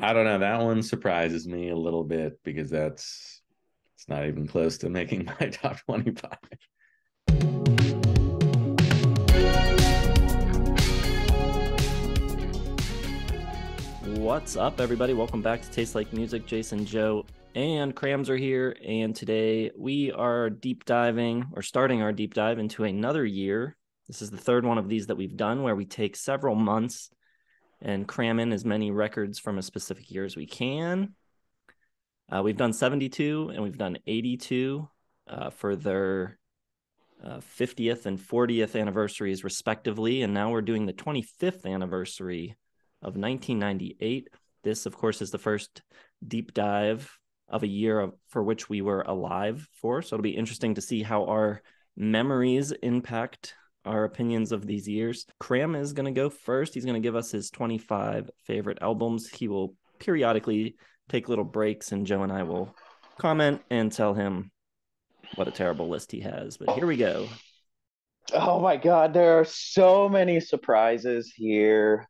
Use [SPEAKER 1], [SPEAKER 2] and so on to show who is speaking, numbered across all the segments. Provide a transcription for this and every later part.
[SPEAKER 1] I don't know. That one surprises me a little bit because it's not even close to making my top 25.
[SPEAKER 2] What's up, everybody? Welcome back to Taste Like Music. Jason, Joe, and Kramzer here. And today we are starting our deep dive into another year. This is the third one of these that we've done where we take several months and cram in as many records from a specific year as we can. We've done 72 and we've done 82 for their 50th and 40th anniversaries, respectively. And now we're doing the 25th anniversary of 1998. This, of course, is the first deep dive of a year for which we were alive for. So it'll be interesting to see how our memories impact our opinions of these years. Cram is going to go first. He's going to give us his 25 favorite albums. He will periodically take little breaks, and Joe and I will comment and tell him what a terrible list he has. But here we go.
[SPEAKER 3] Oh my God, there are so many surprises here.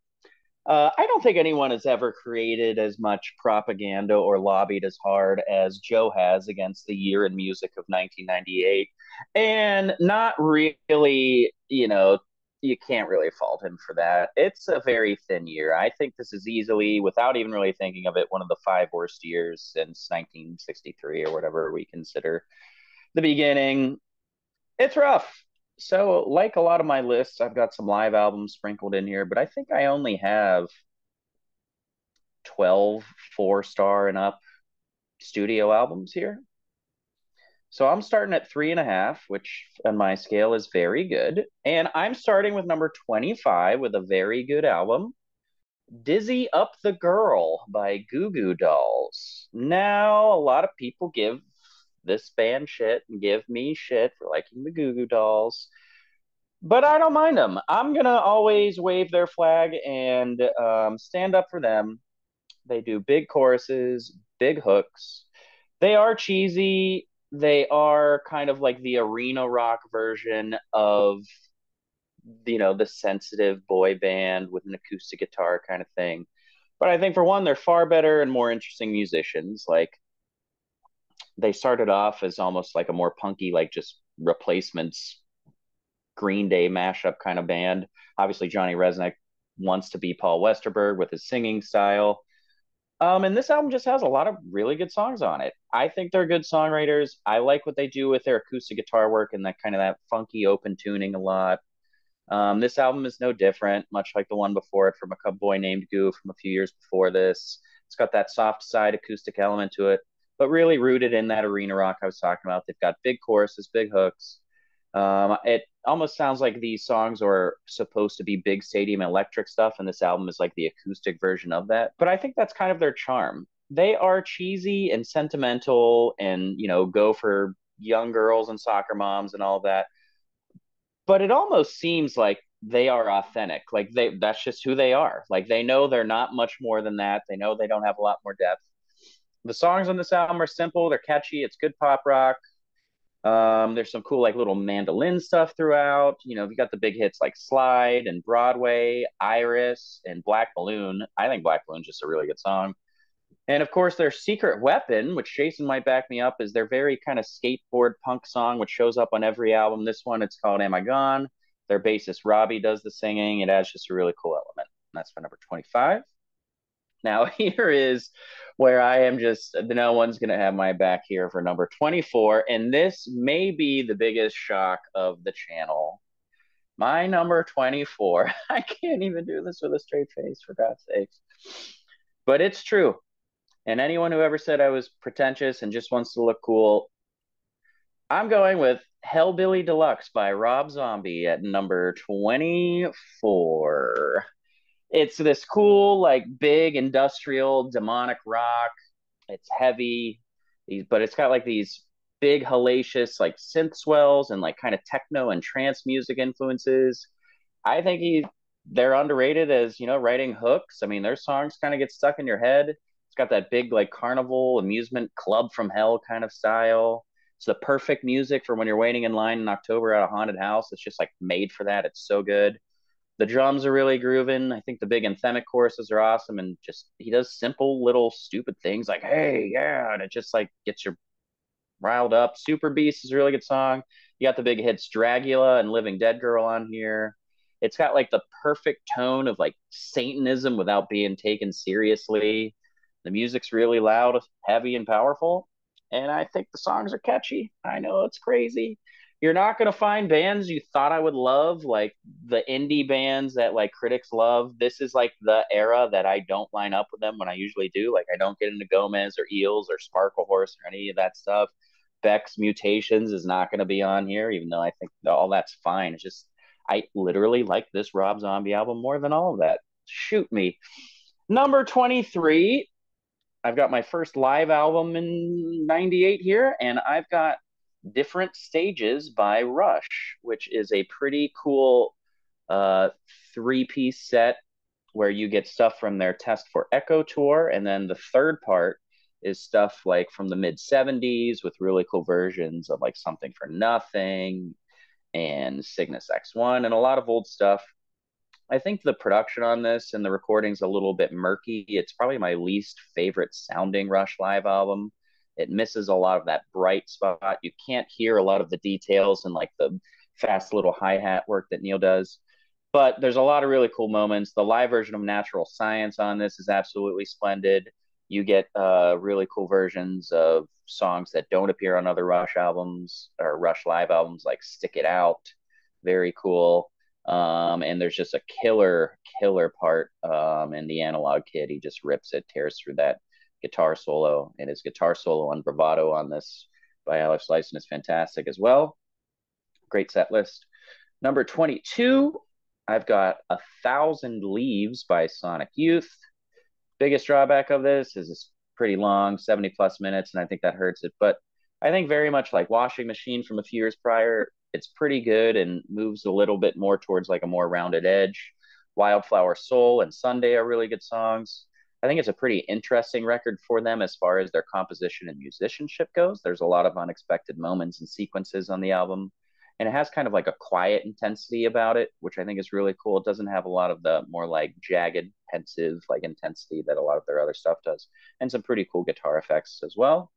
[SPEAKER 3] I don't think anyone has ever created as much propaganda or lobbied as hard as Joe has against the year in music of 1998. And not really, you can't really fault him for that. It's a very thin year. I think this is easily, without even really thinking of it, one of the five worst years since 1963 or whatever we consider the beginning. It's rough. So, like a lot of my lists, I've got some live albums sprinkled in here, but I think I only have 12 four-star and up studio albums here. So I'm starting at 3.5, which on my scale is very good. And I'm starting with number 25 with a very good album, Dizzy Up the Girl by Goo Goo Dolls. Now, a lot of people give this band shit and give me shit for liking the Goo Goo Dolls. But I don't mind them. I'm going to always wave their flag and stand up for them. They do big choruses, big hooks. They are cheesy. They are kind of like the arena rock version of, the sensitive boy band with an acoustic guitar kind of thing. But I think for one, they're far better and more interesting musicians. Like they started off as almost like a more punky, like just replacements Green Day mashup kind of band. Obviously, Johnny Resnick wants to be Paul Westerberg with his singing style. And this album just has a lot of really good songs on it. I think they're good songwriters. I like what they do with their acoustic guitar work and that kind of that funky open tuning a lot. This album is no different, much like the one before it from A Boy Named Goo from a few years before this. It's got that soft side acoustic element to it, but really rooted in that arena rock I was talking about. They've got big choruses, big hooks. It almost sounds like these songs are supposed to be big stadium electric stuff, and this album is like the acoustic version of that. But I think that's kind of their charm. They are cheesy and sentimental and, go for young girls and soccer moms and all that. But it almost seems like they are authentic. Like that's just who they are. Like they know they're not much more than that. They know they don't have a lot more depth. The songs on this album are simple, they're catchy, it's good pop rock. There's some cool like little mandolin stuff throughout. You got the big hits like Slide and Broadway, Iris, and Black Balloon. I think Black Balloon's just a really good song. And of course, their secret weapon, which Jason might back me up, is their very kind of skateboard punk song, which shows up on every album. This one, it's called Am I Gone? Their bassist Robbie does the singing. It adds just a really cool element. And that's my number 25. Now, here is where I am just, no one's going to have my back here for number 24. And this may be the biggest shock of the channel. My number 24. I can't even do this with a straight face, for God's sakes. But it's true. And anyone who ever said I was pretentious and just wants to look cool, I'm going with Hellbilly Deluxe by Rob Zombie at number 24. It's this cool, like big industrial demonic rock. It's heavy, but it's got like these big hellacious like synth swells and like kind of techno and trance music influences. I think they're underrated as writing hooks. I mean, their songs kind of get stuck in your head. It's got that big like carnival amusement club from hell kind of style. It's the perfect music for when you're waiting in line in October at a haunted house. It's just like made for that. It's so good. The drums are really grooving. I think the big anthemic choruses are awesome, and just he does simple little stupid things like "Hey, yeah," and it just like gets your riled up. Super Beast is a really good song. You got the big hits Dragula and Living Dead Girl on here. It's got like the perfect tone of like Satanism without being taken seriously. The music's really loud, heavy, and powerful. And I think the songs are catchy. I know it's crazy. You're not going to find bands you thought I would love, like the indie bands that like critics love. This is like the era that I don't line up with them when I usually do. Like I don't get into Gomez or Eels or Sparkle Horse or any of that stuff. Beck's Mutations is not going to be on here, even though I think all that's fine. It's just I literally like this Rob Zombie album more than all of that. Shoot me. Number 23, I've got my first live album in 98 here, and I've got Different Stages by Rush, which is a pretty cool uh, three-piece set where you get stuff from their Test for Echo tour, and then the third part is stuff like from the mid 70s with really cool versions of like Something for Nothing and Cygnus X1 and a lot of old stuff. I think the production on this and the recording's a little bit murky. It's probably my least favorite sounding Rush live album. It misses a lot of that bright spot. You can't hear a lot of the details and like the fast little hi-hat work that Neil does. But there's a lot of really cool moments. The live version of Natural Science on this is absolutely splendid. You get really cool versions of songs that don't appear on other Rush albums or Rush live albums, like Stick It Out. Very cool. And there's just a killer part in the Analog Kid. He just rips it, tears through that guitar solo, and his guitar solo on Bravado on this by Alex Lifeson is fantastic as well. Great set list. Number 22, I've got 1,000 Leaves by Sonic Youth. Biggest drawback of this is it's pretty long, 70 plus minutes, and I think that hurts it. But I think very much like Washing Machine from a few years prior, it's pretty good and moves a little bit more towards like a more rounded edge. Wildflower Soul and Sunday are really good songs. I think it's a pretty interesting record for them as far as their composition and musicianship goes. There's a lot of unexpected moments and sequences on the album. And it has kind of like a quiet intensity about it, which I think is really cool. It doesn't have a lot of the more like jagged, pensive like intensity that a lot of their other stuff does, and some pretty cool guitar effects as well.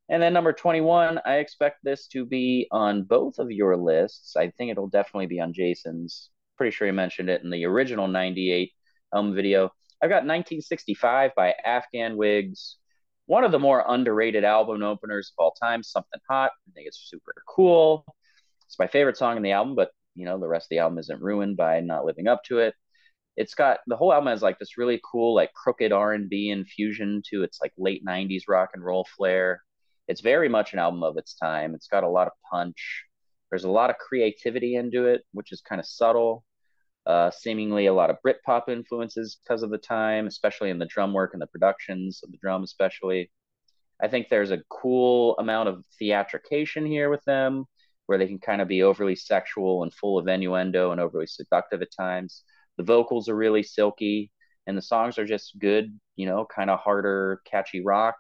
[SPEAKER 3] And then number 21, I expect this to be on both of your lists. I think it'll definitely be on Jason's. Pretty sure he mentioned it in the original 98 video. I've got 1965 by Afghan Wigs, one of the more underrated album openers of all time, Something Hot. I think it's super cool. It's my favorite song in the album, but the rest of the album isn't ruined by not living up to it. It's got the whole album has like this really cool like crooked R&B infusion to its like late 90s rock and roll flair. It's very much an album of its time. It's got a lot of punch. There's a lot of creativity into it, which is kind of subtle. Seemingly a lot of Britpop influences because of the time, especially in the drum work and the productions of the drum, especially. I think there's a cool amount of theatrication here with them, where they can kind of be overly sexual and full of innuendo and overly seductive at times. The vocals are really silky, and the songs are just good, kind of harder, catchy rock.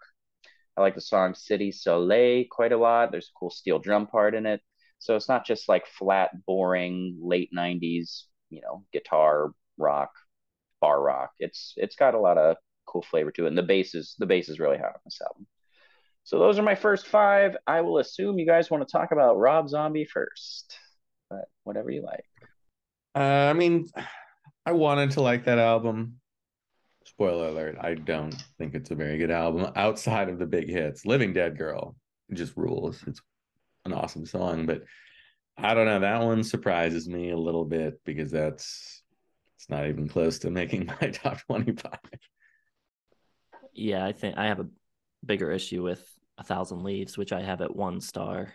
[SPEAKER 3] I like the song City Soleil quite a lot. There's a cool steel drum part in it. So it's not just like flat, boring late 90s, guitar rock, bar rock. It's got a lot of cool flavor to it. And the bass is really hot on this album. So those are my first five. I will assume you guys want to talk about Rob Zombie first, but whatever you like.
[SPEAKER 1] I mean, I wanted to like that album. Spoiler alert, I don't think it's a very good album outside of the big hits. Living Dead Girl just rules. It's an awesome song, but I don't know. That one surprises me a little bit because it's not even close to making my top 25.
[SPEAKER 2] Yeah, I think I have a bigger issue with 1,000 Leaves, which I have at 1 star.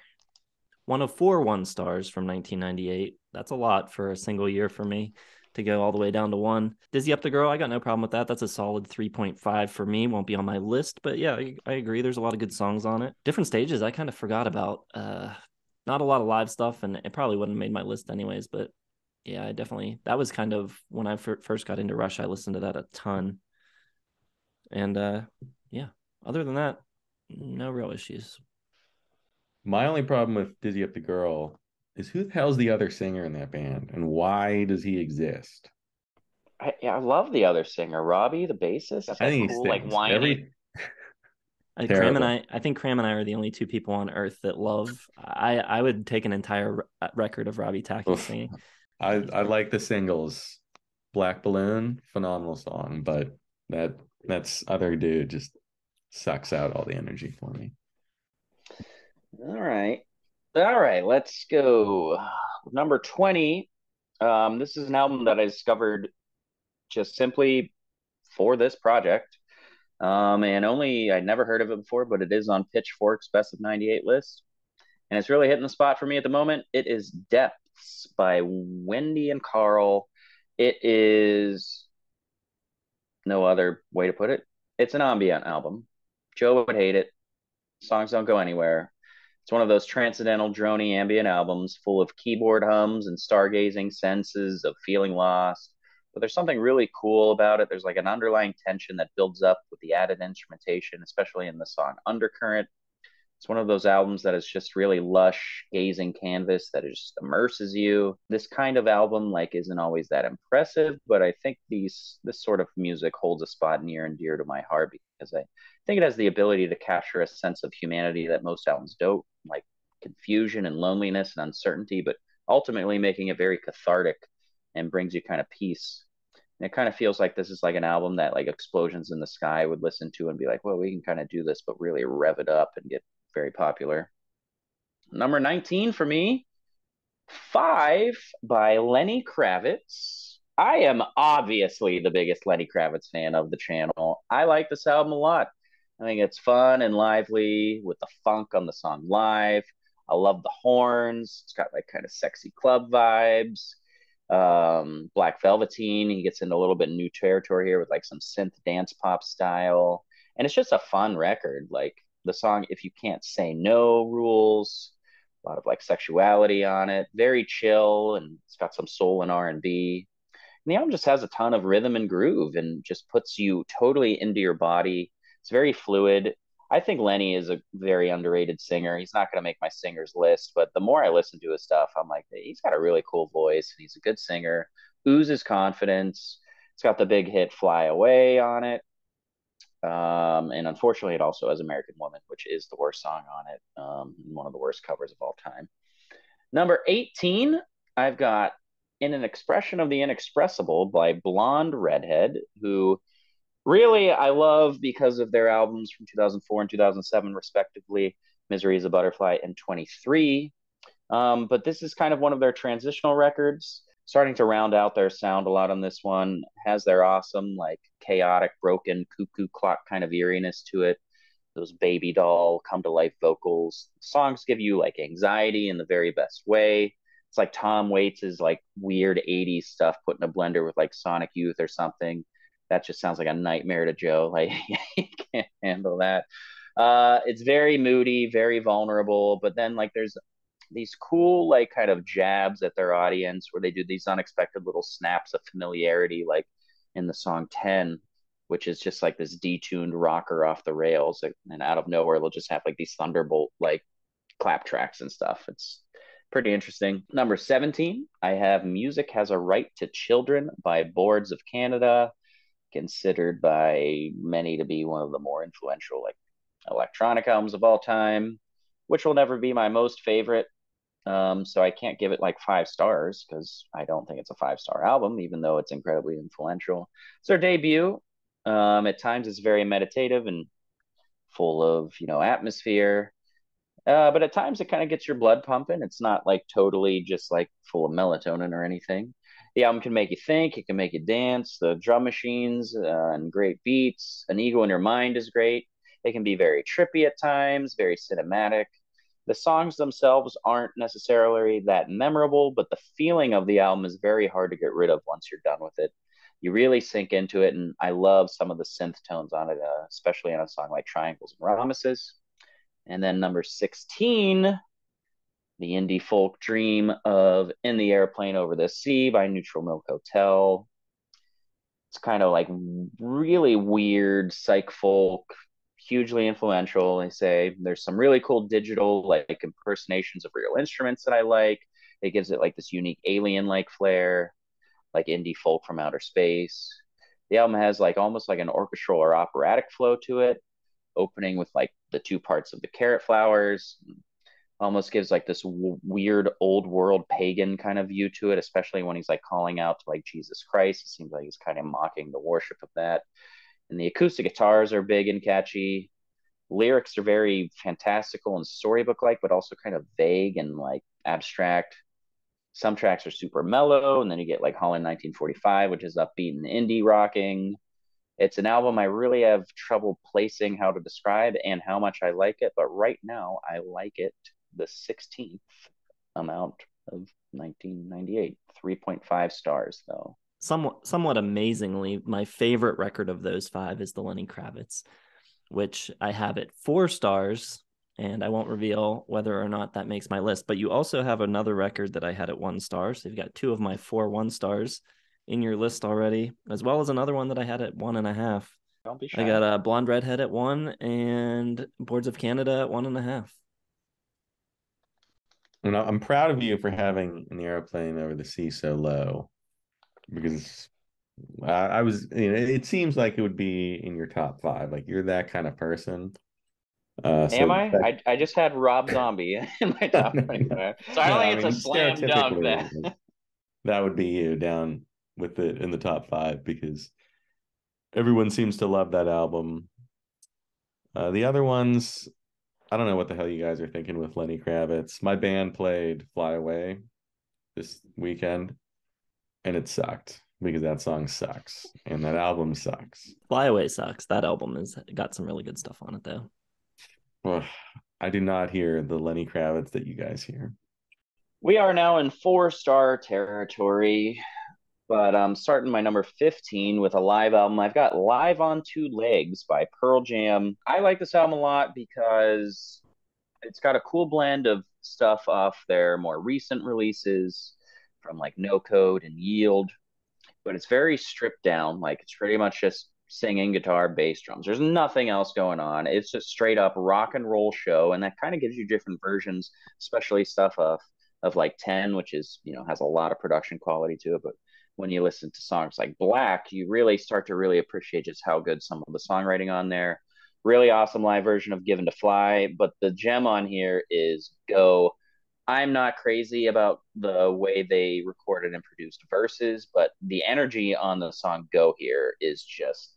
[SPEAKER 2] One of 4 1 stars from 1998. That's a lot for a single year for me to go all the way down to 1. Dizzy Up the Girl, I got no problem with that. That's a solid 3.5 for me. Won't be on my list, but yeah, I agree. There's a lot of good songs on it. Different Stages, I kind of forgot about. Not a lot of live stuff, and it probably wouldn't have made my list anyways, but yeah, that was kind of when I first got into Rush, I listened to that a ton. And yeah, other than that, no real issues.
[SPEAKER 1] My only problem with Dizzy Up the Girl is who the hell's the other singer in that band, and why does he exist?
[SPEAKER 3] I love the other singer, Robbie, the bassist. Got
[SPEAKER 1] I
[SPEAKER 3] that
[SPEAKER 1] think he
[SPEAKER 3] cool, like
[SPEAKER 1] stinks.
[SPEAKER 3] whiny.
[SPEAKER 1] Terrible.
[SPEAKER 2] I think Cram and I are the only two people on Earth that love. I would take an entire record of Robbie Tacky
[SPEAKER 1] Oof.
[SPEAKER 2] singing.
[SPEAKER 1] I like the singles. Black Balloon, phenomenal song, but that's other dude just sucks out all the energy for me.
[SPEAKER 3] All right. All right, let's go. Number 20. This is an album that I discovered just simply for this project. And only I'd never heard of it before, but it is on Pitchfork's Best of 98 list. And it's really hitting the spot for me at the moment. It is Depths by Wendy and Carl. It is no other way to put it. It's an ambient album. Joe would hate it. Songs don't go anywhere. It's one of those transcendental, drony ambient albums full of keyboard hums and stargazing senses of feeling lost. But there's something really cool about it. There's like an underlying tension that builds up with the added instrumentation, especially in the song Undercurrent. It's one of those albums that is just really lush, gazing canvas that just immerses you. This kind of album like isn't always that impressive, but I think this sort of music holds a spot near and dear to my heart because I think it has the ability to capture a sense of humanity that most albums don't, like confusion and loneliness and uncertainty, but ultimately making it very cathartic and brings you kind of peace. And it kind of feels like this is like an album that like Explosions in the Sky would listen to and be like, well, we can kind of do this, but really rev it up and get very popular. Number 19 for me, Five by Lenny Kravitz. I am obviously the biggest Lenny Kravitz fan of the channel. I like this album a lot. I think it's fun and lively with the funk on the song Live. I love the horns. It's got like kind of sexy club vibes. Black Velveteen, he gets into a little bit new territory here with like some synth dance pop style. And it's just a fun record. Like the song If You Can't Say No rules, a lot of like sexuality on it, very chill, and it's got some soul and R&B. And the album just has a ton of rhythm and groove and just puts you totally into your body. It's very fluid. I think Lenny is a very underrated singer. He's not going to make my singers list, but the more I listen to his stuff, I'm like, hey, he's got a really cool voice and he's a good singer. Oozes confidence. It's got the big hit Fly Away on it. And unfortunately, it also has American Woman, which is the worst song on it, one of the worst covers of all time. Number 18, I've got In an Expression of the Inexpressible by Blonde Redhead, who really I love because of their albums from 2004 and 2007, respectively, Misery is a Butterfly and 23. But this is kind of one of their transitional records, starting to round out their sound a lot on this one. Has their awesome, like chaotic, broken, cuckoo clock kind of eeriness to it. Those baby doll come to life vocals. Songs give you like anxiety in the very best way. It's like Tom Waits' like weird 80s stuff put in a blender with like Sonic Youth or something. That just sounds like a nightmare to Joe. Like he can't handle that. It's very moody, very vulnerable, but then like there's these cool like kind of jabs at their audience where they do these unexpected little snaps of familiarity, like in the song 10, which is just like this detuned rocker off the rails, and out of nowhere they'll just have like these thunderbolt like clap tracks and stuff. It's pretty interesting. Number 17, I have Music Has a Right to Children by Boards of Canada, considered by many to be one of the more influential like electronic albums of all time, which will never be my most favorite. So I can't give it like 5 stars because I don't think it's a 5 star album, even though it's incredibly influential. It's their debut. At times it's very meditative and full of, atmosphere. But at times it kind of gets your blood pumping. It's not like totally just like full of melatonin or anything. The album can make you think, it can make you dance. The drum machines and great beats. An Ego in Your Mind is great. It can be very trippy at times, very cinematic. The songs themselves aren't necessarily that memorable, but the feeling of the album is very hard to get rid of once you're done with it. You really sink into it, and I love some of the synth tones on it, especially on a song like Triangles and Rhombus's. And then number 16, the indie folk dream of In the Airplane Over the Sea by Neutral Milk Hotel. It's kind of like really weird psych folk, hugely influential. They say there's some really cool digital like impersonations of real instruments that I like. It gives it like this unique alien-like flair, like indie folk from outer space. The album has like almost like an orchestral or operatic flow to it, opening with like the two parts of the carrot flowers. Almost gives like this weird old world pagan kind of view to it, especially when he's like calling out to like Jesus Christ. It seems like he's kind of mocking the worship of that. And the acoustic guitars are big and catchy. Lyrics are very fantastical and storybook like, but also kind of vague and like abstract. Some tracks are super mellow, and then you get like Holland 1945, which is upbeat and indie rocking. It's an album I really have trouble placing how to describe and how much I like it, but right now I like it the 16th amount of 1998. 3.5 stars, though.
[SPEAKER 2] Somewhat amazingly, my favorite record of those 5 is the Lenny Kravitz, which I have at 4 stars, and I won't reveal whether or not that makes my list. But you also have another record that I had at 1 star, so you've got 2 of my 4 1-stars in your list already, as well as another one that I had at 1.5.
[SPEAKER 3] Don't be shy.
[SPEAKER 2] I got a Blonde Redhead at 1 and Boards of Canada at 1.5.
[SPEAKER 1] And I'm proud of you for having an airplane over the sea so low, because I was, it seems like it would be in your top 5. Like you're that kind of person.
[SPEAKER 3] Am
[SPEAKER 1] So
[SPEAKER 3] I? I just had Rob Zombie in my top 25. So I
[SPEAKER 1] no,
[SPEAKER 3] don't
[SPEAKER 1] I
[SPEAKER 3] think it's
[SPEAKER 1] mean
[SPEAKER 3] a slam dunk then.
[SPEAKER 1] stereotypically that would be you down with it in the top 5, because everyone seems to love that album. The other ones, I don't know what the hell you guys are thinking with Lenny Kravitz. My band played Fly Away this weekend, and it sucked because that song sucks and that album sucks.
[SPEAKER 2] Fly Away sucks. That album has got some really good stuff on it, though.
[SPEAKER 1] Ugh, I do not hear the Lenny Kravitz that you guys hear.
[SPEAKER 3] We are now in 4-star territory, but I'm starting my number 15 with a live album. I've got Live on Two Legs by Pearl Jam. I like this album a lot because it's got a cool blend of stuff off their more recent releases from like No Code and Yield, but it's very stripped down. Like it's pretty much just singing, guitar, bass, drums. There's nothing else going on. It's just straight up rock and roll show, and that kind of gives you different versions, especially stuff of like 10, which is, has a lot of production quality to it. But when you listen to songs like Black, you really start to really appreciate just how good some of the songwriting on there. Really awesome live version of Given to Fly, but the gem on here is Go. I'm not crazy about the way they recorded and produced verses, but the energy on the song Go here is just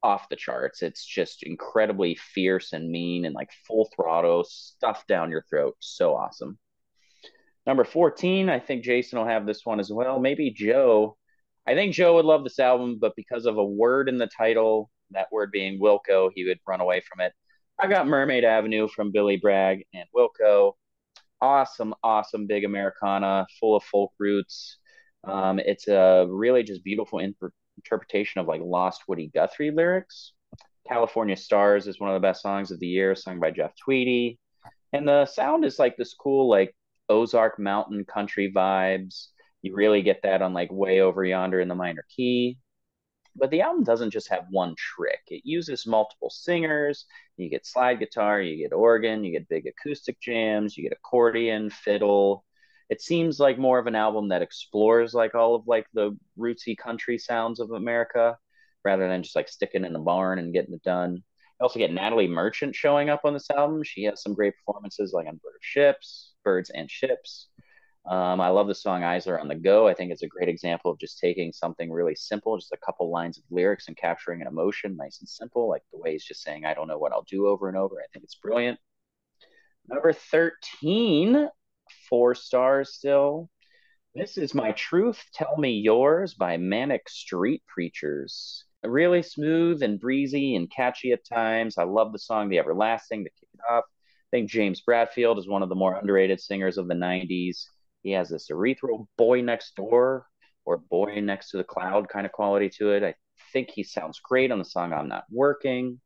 [SPEAKER 3] off the charts. It's just incredibly fierce and mean and like full throttle stuff down your throat. So awesome. Number 14, I think Jason will have this one as well. Maybe Joe. I think Joe would love this album, but because of a word in the title, that word being Wilco, he would run away from it. I got Mermaid Avenue from Billy Bragg and Wilco. Awesome, awesome big Americana, full of folk roots. It's a really just beautiful interpretation of like lost Woody Guthrie lyrics. California Stars is one of the best songs of the year, sung by Jeff Tweedy. And the sound is like this cool, like Ozark mountain country vibes. You really get that on like Way Over Yonder in the minor key. But the album doesn't just have one trick. It uses multiple singers. You get slide guitar, you get organ, you get big acoustic jams, you get accordion, fiddle. It seems like more of an album that explores like all of like the rootsy country sounds of America rather than just like sticking in the barn and getting it done. You also get Natalie Merchant showing up on this album. She has some great performances like on Birds and Ships. I love the song Eyes Are on the Go. I think it's a great example of just taking something really simple, just a couple lines of lyrics and capturing an emotion nice and simple, like the way he's just saying, I don't know what I'll do over and over. I think it's brilliant. Number 13, 4 stars still. This is My Truth, Tell Me Yours by Manic Street Preachers. Really smooth and breezy and catchy at times. I love the song The Everlasting to kick it off. I think James Bradfield is one of the more underrated singers of the 90s. He has this ethereal boy next door or boy next to the cloud kind of quality to it. I think he sounds great on the song I'm Not Working.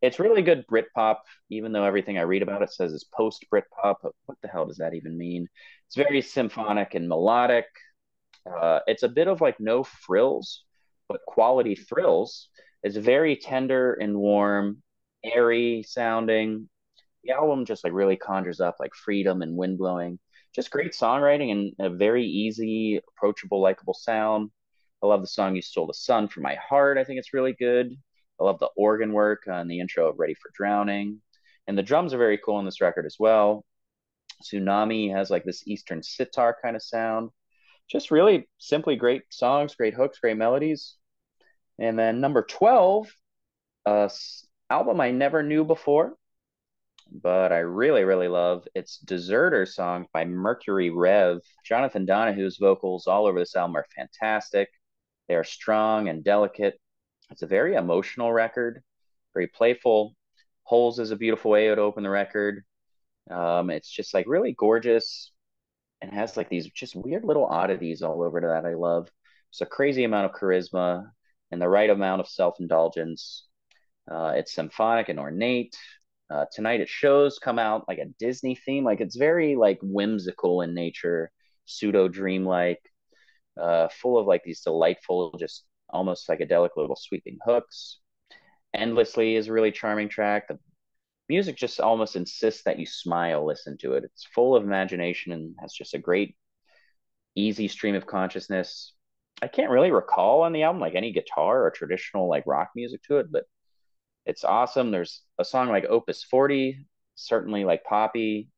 [SPEAKER 3] It's really good Britpop, even though everything I read about it says it's post Britpop. What the hell does that even mean? It's very symphonic and melodic. It's a bit of like no frills, but quality thrills. It's very tender and warm, airy sounding. The album just like really conjures up like freedom and wind blowing. Just great songwriting and a very easy, approachable, likable sound. I love the song "You Stole the Sun from My Heart." I think it's really good. I love the organ work on the intro of "Ready for Drowning," and the drums are very cool on this record as well. "Tsunami" has like this Eastern sitar kind of sound. Just really simply great songs, great hooks, great melodies. And then number 12, uh, album I never knew before, but I really, really love. It's "Deserter" song by Mercury Rev. Jonathan Donahue's vocals all over this album are fantastic. They are strong and delicate. It's a very emotional record, very playful. "Holes" is a beautiful way to open the record. It's just like really gorgeous and has like these just weird little oddities all over that I love. It's a crazy amount of charisma and the right amount of self-indulgence. It's symphonic and ornate. "Tonight It Shows" come out like a Disney theme. Like it's very like whimsical in nature, pseudo dreamlike, full of like these delightful, just almost psychedelic little sweeping hooks. "Endlessly" is a really charming track. The music just almost insists that you smile, listen to it. It's full of imagination and has just a great, easy stream of consciousness. I can't really recall on the album like any guitar or traditional like rock music to it, but it's awesome. There's a song like "Opus 40," certainly like poppy.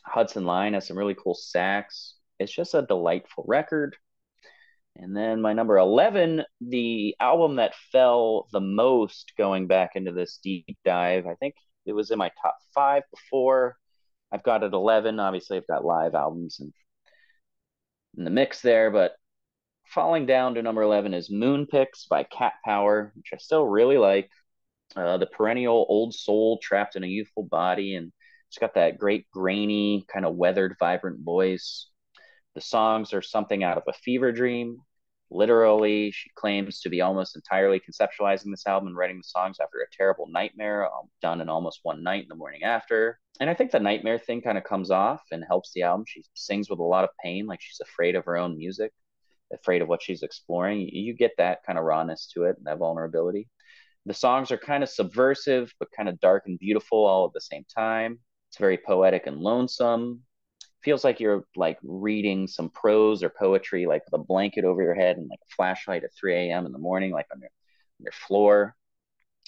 [SPEAKER 3] "Hudson Line" has some really cool sax. It's just a delightful record. And then my number 11, the album that fell the most going back into this deep dive. I think it was in my top five before. I've got at 11. Obviously, I've got live albums in the mix there, but falling down to number 11 is "Moon Pix" by Cat Power, which I still really like. The perennial old soul trapped in a youthful body, and it's got that great grainy, kind of weathered, vibrant voice. The songs are something out of a fever dream. Literally, she claims to be almost entirely conceptualizing this album and writing the songs after a terrible nightmare done in almost one night in the morning after. And I think the nightmare thing kind of comes off and helps the album. She sings with a lot of pain, like she's afraid of her own music, afraid of what she's exploring. You get that kind of rawness to it, that vulnerability. The songs are kind of subversive, but kind of dark and beautiful all at the same time. It's very poetic and lonesome. Feels like you're like reading some prose or poetry, like with a blanket over your head and like a flashlight at 3 a.m. in the morning, like on your floor.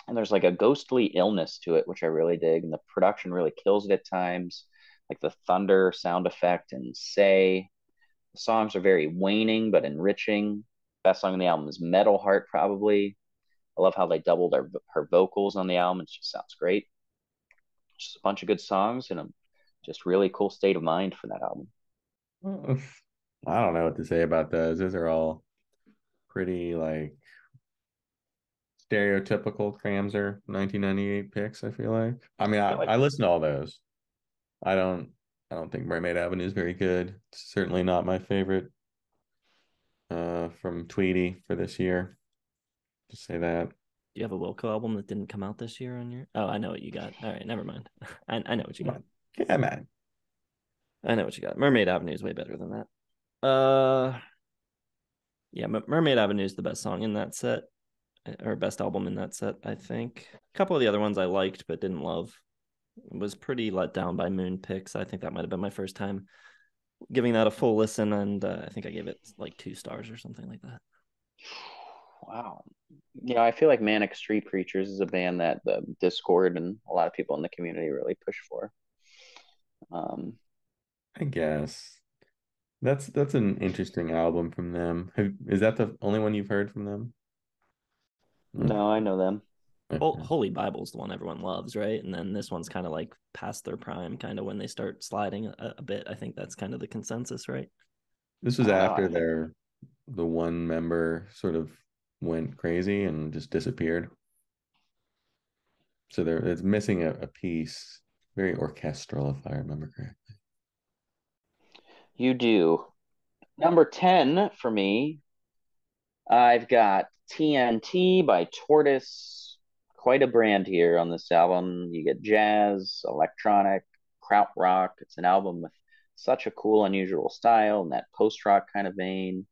[SPEAKER 3] And there's like a ghostly illness to it, which I really dig. And the production really kills it at times, like the thunder sound effect and "Say." The songs are very waning but enriching. Best song on the album is "Metal Heart," probably. I love how they doubled her vocals on the album. It just sounds great. Just a bunch of good songs and a just really cool state of mind for that album.
[SPEAKER 1] Well, I don't know what to say about those. Those are all pretty like stereotypical Kramzer 1998 picks, I feel like. I mean,
[SPEAKER 3] I
[SPEAKER 1] I,
[SPEAKER 3] feel like
[SPEAKER 1] I listen to all those. I don't I don't think Mermaid Avenue is very good. It's certainly not my favorite from Tweety for this year. Just say that.
[SPEAKER 2] Do you have a Wilco album that didn't come out this year on your? Oh, I know what you got. All right, never mind. I know what you
[SPEAKER 1] Come
[SPEAKER 2] got.
[SPEAKER 1] on. Yeah, man.
[SPEAKER 2] I know what you got. Mermaid Avenue is way better than that. Yeah, Mermaid Avenue is the best song in that set, or best album in that set, I think. A couple of the other ones I liked but didn't love. Was pretty let down by Moon Pix. I think that might have been my first time giving that a full listen, and I think I gave it like 2 stars or something like that.
[SPEAKER 3] wow. I feel like Manic Street Preachers is a band that the Discord and a lot of people in the community really push for. Um,
[SPEAKER 1] I guess. That's an interesting album from them. Is that the only one you've heard from them? Okay.
[SPEAKER 3] no, I know them.
[SPEAKER 1] Okay.
[SPEAKER 2] Holy Bible's the one everyone loves, right? And then this one's kind of like past their prime, kind of when they start sliding a bit. I think that's kind of the consensus, right?
[SPEAKER 1] This
[SPEAKER 3] I
[SPEAKER 1] was
[SPEAKER 3] don't know. I
[SPEAKER 1] after
[SPEAKER 3] think
[SPEAKER 1] the one member sort of went crazy and just disappeared. So it's missing a piece, very orchestral, if I remember correctly.
[SPEAKER 3] you do. Number 10 for me, I've got TNT by Tortoise. Quite a brand here on this album. You get jazz, electronic, krautrock. It's an album with such a cool, unusual style and that post rock kind of vein.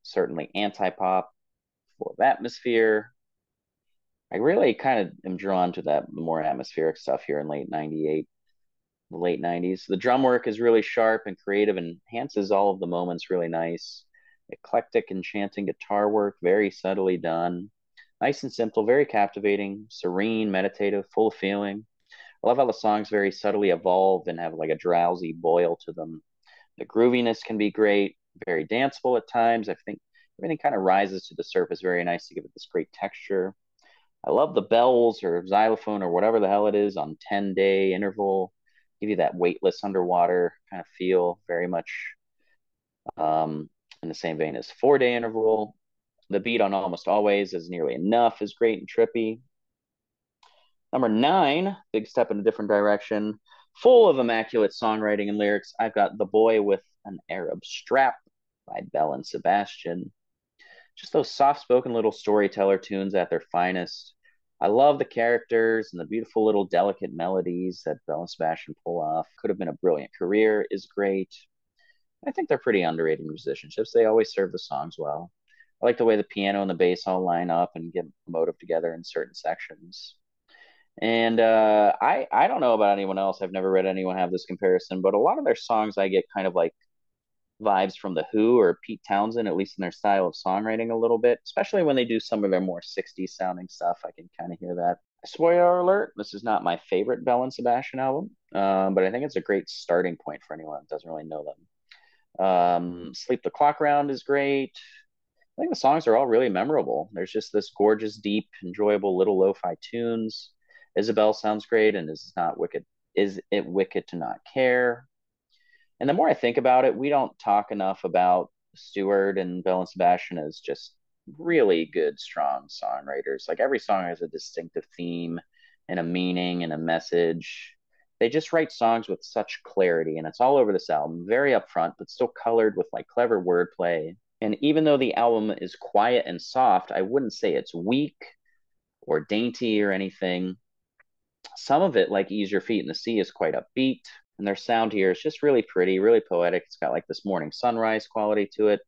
[SPEAKER 3] Certainly anti pop, full of atmosphere. I really kind of am drawn to that more atmospheric stuff here in late '98. the late 90s. The drum work is really sharp and creative and enhances all of the moments really nice. Eclectic, enchanting guitar work, very subtly done. Nice and simple, very captivating, serene, meditative, full of feeling. I love how the songs very subtly evolve and have like a drowsy boil to them. The grooviness can be great, very danceable at times. I think everything kind of rises to the surface very nice to give it this great texture. I love the bells or xylophone or whatever the hell it is on 10-day interval. Give you that weightless underwater kind of feel, very much in the same vein as 4-day interval. The beat on Almost Always is Nearly Enough is great and trippy. Number 9, big step in a different direction, full of immaculate songwriting and lyrics. I've got The Boy with an Arab Strap by Belle and Sebastian. Just those soft-spoken little storyteller tunes at their finest. I love the characters and the beautiful little delicate melodies that Belle and Sebastian pull off. Could have been a brilliant career is great. I think they're pretty underrated musicianships. They always serve the songs well. I like the way the piano and the bass all line up and get motive together in certain sections. And I don't know about anyone else. I've never read anyone have this comparison, but a lot of their songs I get kind of like vibes from The Who or Pete Townsend, at least in their style of songwriting a little bit, especially when they do some of their more 60s sounding stuff. I can kind of hear that. Spoiler alert, this is not my favorite Belle and Sebastian album, but I think it's a great starting point for anyone that doesn't really know them. Sleep the Clock Round is great. I think the songs are all really memorable. There's just this gorgeous, deep, enjoyable little lo-fi tunes. Isabel sounds great, and is not wicked. Is it wicked to not care? And the more I think about it, we don't talk enough about Stewart and Belle and Sebastian as just really good, strong songwriters. Like every song has a distinctive theme and a meaning and a message. They just write songs with such clarity, and it's all over this album, very upfront, but still colored with like clever wordplay. And even though the album is quiet and soft, I wouldn't say it's weak or dainty or anything. Some of it, like Ease Your Feet in the Sea, is quite upbeat. And their sound here is just really pretty, really poetic. It's got like this morning sunrise quality to it.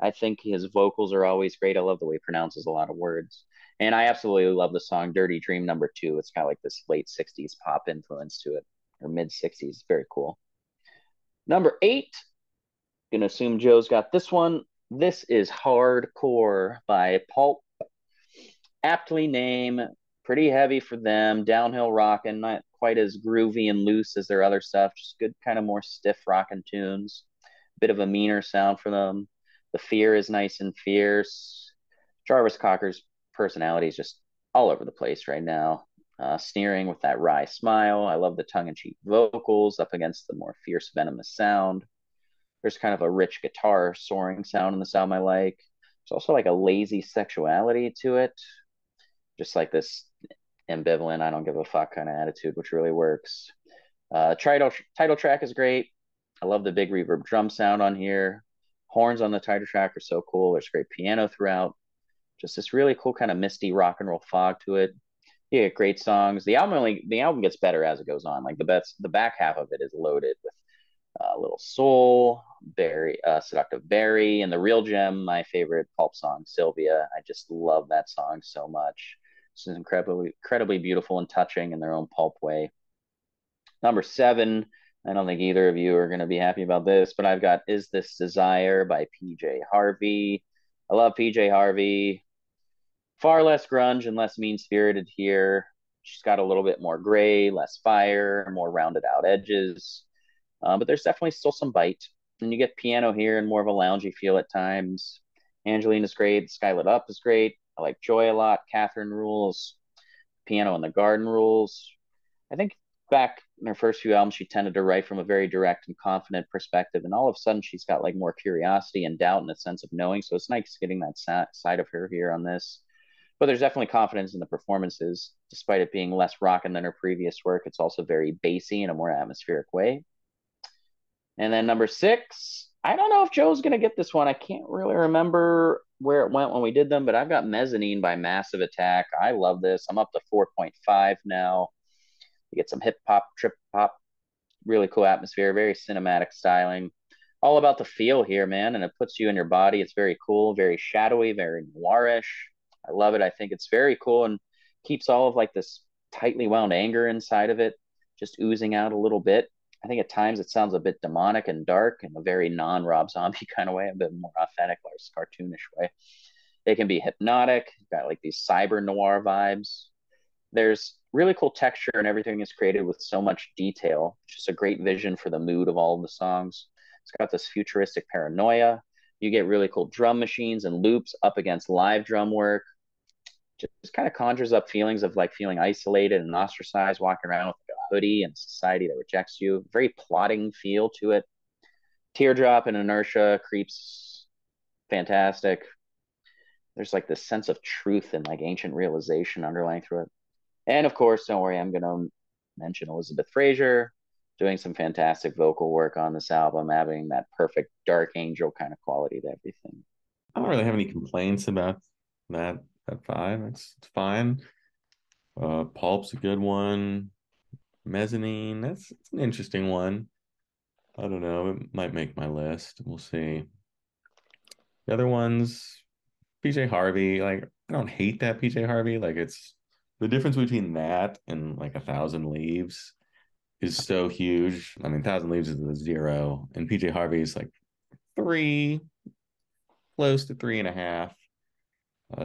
[SPEAKER 3] I think his vocals are always great. I love the way he pronounces a lot of words. And I absolutely love the song Dirty Dream number 2. It's got like this late 60s pop influence to it, or mid 60s. Very cool. Number 8, gonna assume Joe's got this one. This is Hardcore by Pulp. Aptly named, pretty heavy for them, downhill rocking, not quite as groovy and loose as their other stuff, just good kind of more stiff rocking tunes. Bit of a meaner sound for them. The Fear is nice and fierce. Jarvis Cocker's personality is just all over the place right now. Sneering with that wry smile. I love the tongue-in-cheek vocals up against the more fierce, venomous sound. There's kind of a rich guitar soaring sound in the sound I like. There's also like a lazy sexuality to it. Just like this ambivalent, I don't give a fuck kind of attitude, which really works. Title track is great. I love the big reverb drum sound on here. Horns on the title track are so cool. There's great piano throughout. Just this really cool kind of misty rock and roll fog to it. You get great songs. The album gets better as it goes on. Like the back half of it is loaded with Little Soul, Seductive Berry, and the real gem, my favorite Pulp song, Sylvia. I just love that song so much. It's incredibly beautiful and touching in their own Pulp way. Number 7, I don't think either of you are going to be happy about this, but I've got Is This Desire by PJ Harvey. I love PJ Harvey. Far less grunge and less mean-spirited here. She's got a little bit more gray, less fire, more rounded out edges. But there's definitely still some bite. And you get piano here and more of a loungy feel at times. Angelina's great. Sky Lit Up is great. I like Joy a lot. Catherine rules. Piano in the Garden rules. I think back in her first few albums, she tended to write from a very direct and confident perspective. And all of a sudden, she's got like more curiosity and doubt and a sense of knowing. So it's nice getting that side of her here on this. But there's definitely confidence in the performances. Despite it being less rockin' than her previous work, it's also very bassy in a more atmospheric way. And then number 6, I don't know if Joe's going to get this one. I can't really remember where it went when we did them, but I've got Mezzanine by Massive Attack. I love this. I'm up to 4.5 now. You get some hip hop, trip hop, really cool atmosphere, very cinematic styling. All about the feel here, man, and it puts you in your body. It's very cool, very shadowy, very noirish. I love it. I think it's very cool and keeps all of like this tightly wound anger inside of it just oozing out a little bit. I think at times it sounds a bit demonic and dark in a very non-Rob Zombie kind of way, a bit more authentic, like cartoonish way. It can be hypnotic, got like these cyber noir vibes. There's really cool texture and everything is created with so much detail. Just a great vision for the mood of all of the songs. It's got this futuristic paranoia. You get really cool drum machines and loops up against live drum work. Just kind of conjures up feelings of like feeling isolated and ostracized, walking around with like a hoodie and a society that rejects you. Very plotting feel to it. Teardrop and inertia creeps fantastic. There's like this sense of truth and like ancient realization underlying through it. And of course, don't worry, I'm going to mention Elizabeth Fraser doing some fantastic vocal work on this album, having that perfect dark angel kind of quality to everything.
[SPEAKER 1] I don't really have any complaints about that five. It's fine. Pulp's a good one. Mezzanine, it's an interesting one. I don't know. It might make my list. We'll see. The other ones, PJ Harvey, like I don't hate that PJ Harvey. Like it's the difference between that and like A Thousand Leaves is so huge. I mean, Thousand Leaves is a zero, and PJ Harvey is like three, close to three and a half.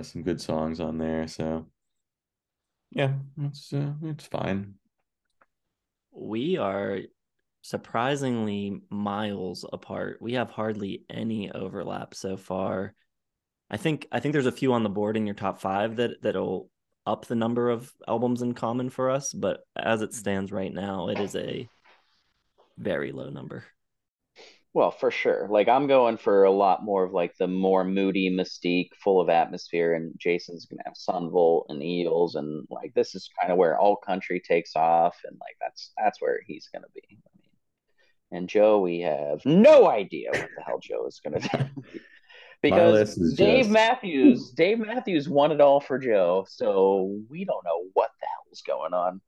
[SPEAKER 1] Some good songs on there. So yeah, it's fine.
[SPEAKER 2] We are surprisingly miles apart. We have hardly any overlap so far. I think there's a few on the board in your top five that'll up the number of albums in common for us, but as it stands right now, it is a very low number.
[SPEAKER 3] Well, for sure. Like I'm going for a lot more of like the more moody mystique, full of atmosphere, and Jason's gonna have Sunvolt and Eels, and like this is kind of where all country takes off, and like that's where he's gonna be. I mean, and Joe, we have no idea what the hell Joe is gonna do
[SPEAKER 1] My
[SPEAKER 3] because
[SPEAKER 1] list is just
[SPEAKER 3] Dave Matthews won it all for Joe, so we don't know what the hell is going on.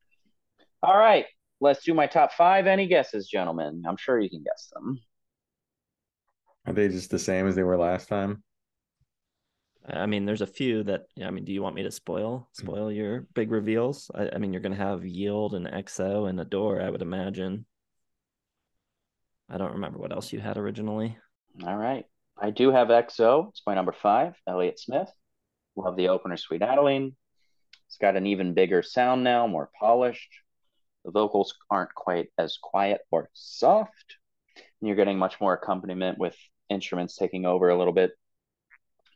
[SPEAKER 3] All right, let's do my top five. Any guesses, gentlemen? I'm sure you can guess them.
[SPEAKER 1] are they just the same as they were last time?
[SPEAKER 2] I mean, there's a few that, I mean, do you want me to spoil your big reveals? I mean, you're going to have Yield and XO and Adore, I would imagine. I don't remember what else you had originally.
[SPEAKER 3] All right. I do have XO. It's my number five, Elliott Smith. Love the opener, Sweet Adeline. It's got an even bigger sound now, more polished. The vocals aren't quite as quiet or soft. And you're getting much more accompaniment with instruments taking over a little bit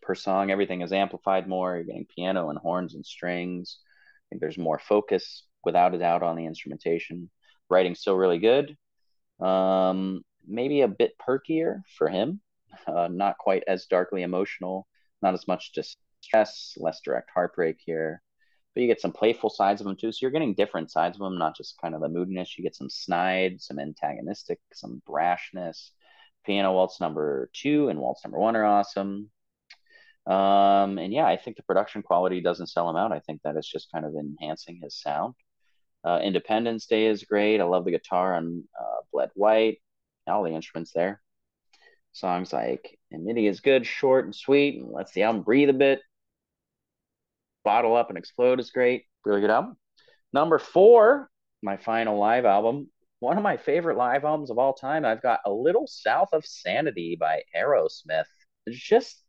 [SPEAKER 3] per song. Everything is amplified more. You're getting piano and horns and strings. I think there's more focus, without a doubt, on the instrumentation. Writing's still really good. Maybe a bit perkier for him. Not quite as darkly emotional, not as much distress, less direct heartbreak here. But you get some playful sides of him too. So you're getting different sides of him, not just kind of the moodiness. You get some snide, some antagonistic, some brashness. Piano Waltz number two and Waltz number one are awesome. And yeah, I think the production quality doesn't sell him out. I think that it's just kind of enhancing his sound. Independence Day is great. I love the guitar on Bled White, all the instruments there. Songs like And MIDI is good, short and sweet, and lets the album breathe a bit. Bottle Up and Explode is great. Really good album. Number four, my final live album. One of my favorite live albums of all time. I've got A Little South of Sanity by Aerosmith. It's just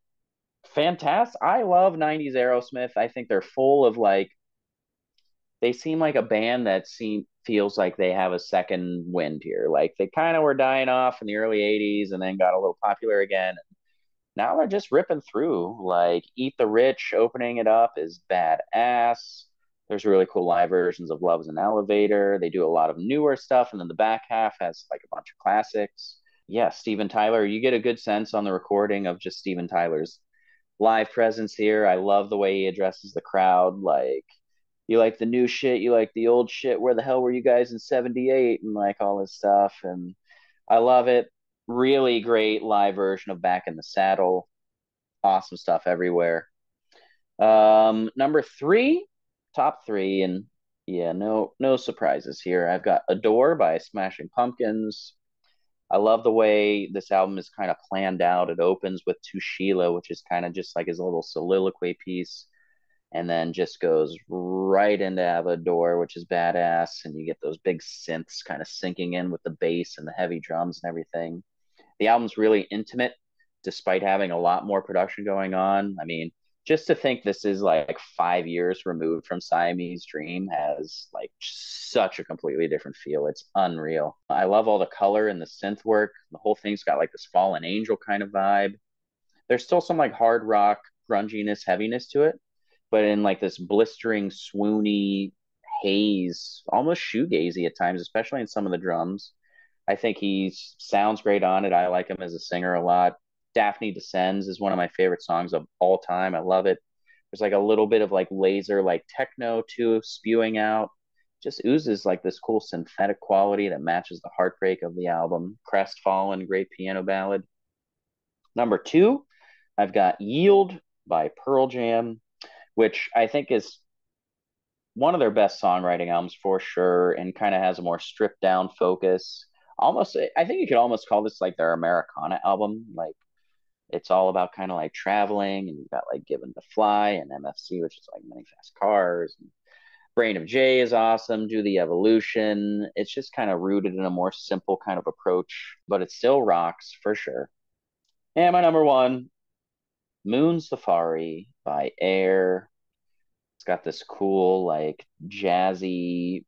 [SPEAKER 3] fantastic. I love 90s Aerosmith. I think they're full of like, they seem like a band that feels like they have a second wind here. Like they kind of were dying off in the early 80s and then got a little popular again. Now they're just ripping through. Like Eat the Rich opening it up is badass. There's really cool live versions of Love's an Elevator. They do a lot of newer stuff, and then the back half has like a bunch of classics. Yeah, Steven Tyler, you get a good sense on the recording of just Steven Tyler's live presence here. I love the way he addresses the crowd. Like, you like the new shit, you like the old shit. Where the hell were you guys in '78? And like all this stuff. And I love it. Really great live version of Back in the Saddle. Awesome stuff everywhere. Number three, top three, and yeah, no surprises here. I've got Adore by Smashing Pumpkins. I love the way this album is kind of planned out. It opens with To Sheila, which is kind of just like his little soliloquy piece. and then just goes right into Avador, which is badass. And you get those big synths kind of sinking in with the bass and the heavy drums and everything. The album's really intimate, despite having a lot more production going on. I mean, just to think this is like 5 years removed from Siamese Dream has like such a completely different feel. It's unreal. I love all the color and the synth work. The whole thing's got like this fallen angel kind of vibe. There's still some like hard rock grunginess, heaviness to it, but in like this blistering, swoony haze, almost shoegazy at times, especially in some of the drums. I think he sounds great on it. I like him as a singer a lot. Daphne Descends is one of my favorite songs of all time. I love it. There's like a little bit of like laser, like techno too, spewing out. Just oozes like this cool synthetic quality that matches the heartbreak of the album. Crestfallen, great piano ballad. Number 2, I've got Yield by Pearl Jam, which I think is one of their best songwriting albums for sure, and kind of has a more stripped down focus. Almost, I think you could almost call this like their Americana album. Like it's all about kind of like traveling, and you've got like Given to Fly and MFC, which is like Many Fast Cars. And Brain of J is awesome. Do the Evolution. It's just kind of rooted in a more simple kind of approach, but it still rocks for sure. And my number 1, Moon Safari by Air. It's got this cool, like jazzy,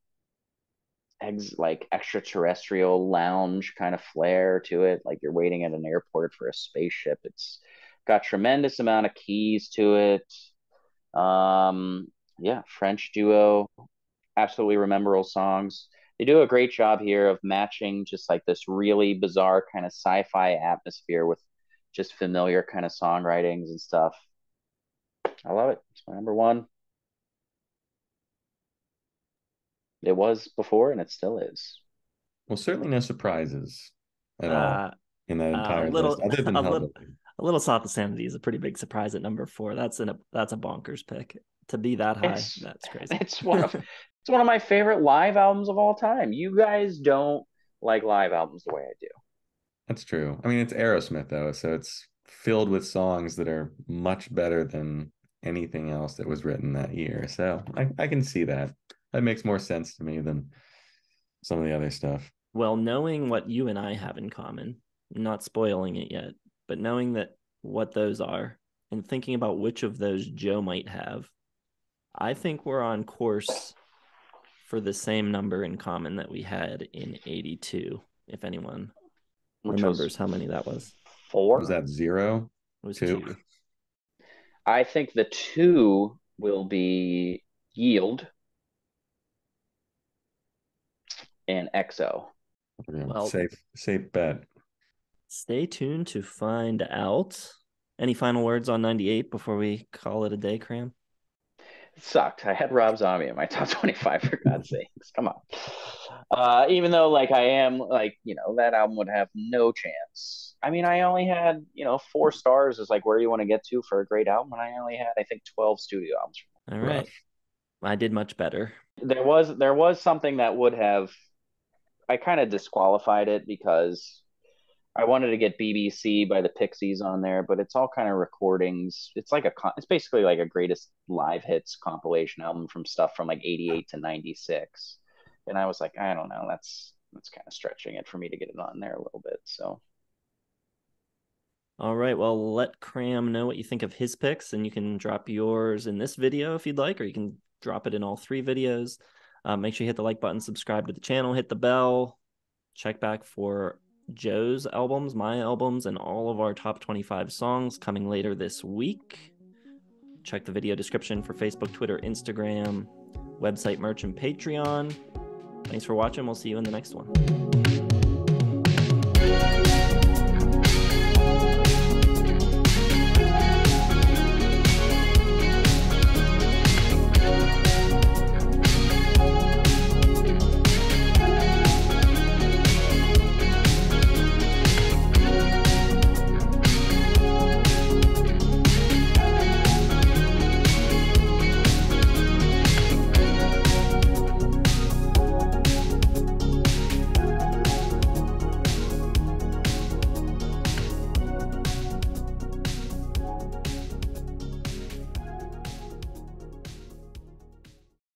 [SPEAKER 3] like extraterrestrial lounge kind of flair to it. Like you're waiting at an airport for a spaceship. It's got tremendous amount of keys to it. Yeah, French duo, absolutely memorable songs. They do a great job here of matching just like this really bizarre kind of sci-fi atmosphere with just familiar kind of songwritings and stuff. I love it. It's my number 1. It was before and it still is.
[SPEAKER 1] Well, certainly no surprises at all
[SPEAKER 2] Uh,
[SPEAKER 1] in that
[SPEAKER 2] a
[SPEAKER 1] entire list,
[SPEAKER 2] little,
[SPEAKER 1] other than
[SPEAKER 2] a little,
[SPEAKER 1] Hellboy.
[SPEAKER 2] a little Soft Sanity is a pretty big surprise at number 4. That's a bonkers pick to be that high. That's crazy.
[SPEAKER 3] It's one of my favorite live albums of all time. You guys don't like live albums the way I do.
[SPEAKER 1] That's true. I mean, it's Aerosmith though, so it's filled with songs that are much better than anything else that was written that year. So I can see that. That makes more sense to me than some of the other stuff.
[SPEAKER 2] Well, knowing what you and I have in common, not spoiling it yet, but knowing that what those are and thinking about which of those Joe might have, I think we're on course for the same number in common that we had in 82, if anyone remembers how many that was.
[SPEAKER 3] 4?
[SPEAKER 1] Was that 0?
[SPEAKER 2] It was
[SPEAKER 1] 2?
[SPEAKER 2] 2.
[SPEAKER 3] I think the 2 will be Yield and EXO.
[SPEAKER 2] Well,
[SPEAKER 1] safe bet.
[SPEAKER 2] Stay tuned to find out. Any final words on 98 before we call it a day, Cram?
[SPEAKER 3] It sucked. I had Rob Zombie in my top 25 for God's sakes. Come on. Even though like I am like, that album would have no chance. I mean, I only had, 4 stars is like where you want to get to for a great album, and I only had I think 12 studio albums.
[SPEAKER 2] All right. I did much better.
[SPEAKER 3] There was something that would have, I kind of disqualified it because I wanted to get BBC by the Pixies on there, but it's all kind of recordings. It's like it's basically like a greatest live hits compilation album from stuff from like 88 to 96. And I was like, I don't know, that's kind of stretching it for me to get it on there a little bit. So
[SPEAKER 2] all right, well, let Cram know what you think of his picks, and you can drop yours in this video if you'd like, or you can drop it in all 3 videos. Make sure you hit the like button, subscribe to the channel, hit the bell, check back for Joe's albums, my albums, and all of our top 25 songs coming later this week. Check the video description for Facebook, Twitter, Instagram, website, merch, and Patreon. Thanks for watching. We'll see you in the next one.